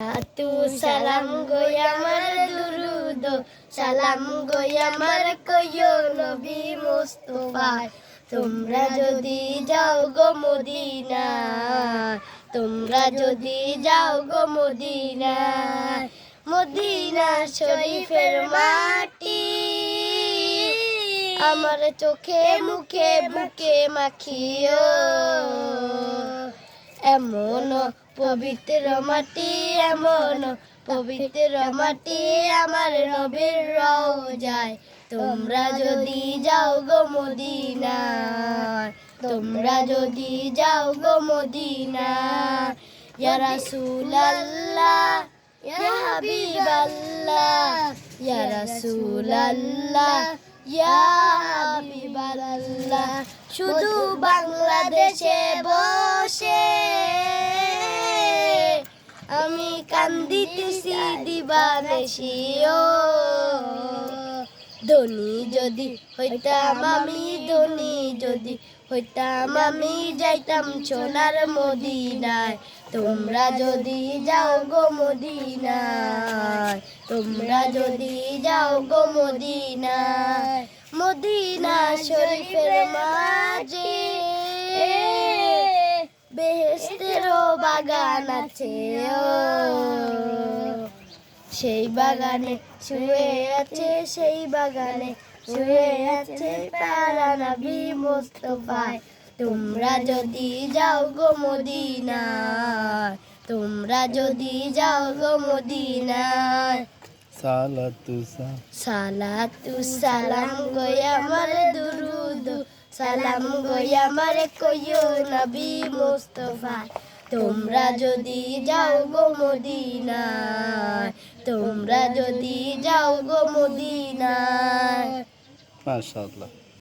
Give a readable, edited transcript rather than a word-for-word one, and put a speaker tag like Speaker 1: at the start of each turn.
Speaker 1: তু সালাম গো আমার দুরুদ সালাম গো আমার কইও নবী মুস্তাফা তোমরা যদি যাও গো মদিনা তোমরা যদি যাও গো মদিনা মদিনা শরীফের মাটি আমার চোখে মুখে বুকে মাখিও এমন পবিত্র মাটি এমন পবিত্র মাটি আমার নবীর রওজায় তোমরা যদি যাও গো মদিনা তোমরা যদি যাও গো মদিনা ইয়া রাসূলুল্লাহ ইয়া হাবিবাল্লাহ ইয়া রাসূলুল্লাহ ইয়া হাবিবাল্লাহ শুধু বাংলাদেশে বসে আমি কান্দিতেছি দিবানিশিও ধনী যদি হইতাম আমি ধনী যদি হইতাম আমি যাইতাম সোনার মদিনায় তোমরা যদি যাও গো মদিনায় তোমরা যদি যাও গো মদিনায় মদিনা শরীফের মাঝে বেহেশতেরও বাগান আছে সেই বাগানে শুয়ে আছে সেই বাগানে শুয়ে আছে প্যারা নবী মুস্তাফা তোমরা যদি যাও গো মদিনায় তোমরা যদি যাও গো মদিনায় সালাতু সালাম গো আমার দুরুদ সালাম গো আমার কইও নবী মুস্তাফা তোমরা যদি যাও গো মদিনায় তোমরা যদি যাও গো মদিনায়
Speaker 2: মাশাআল্লাহ।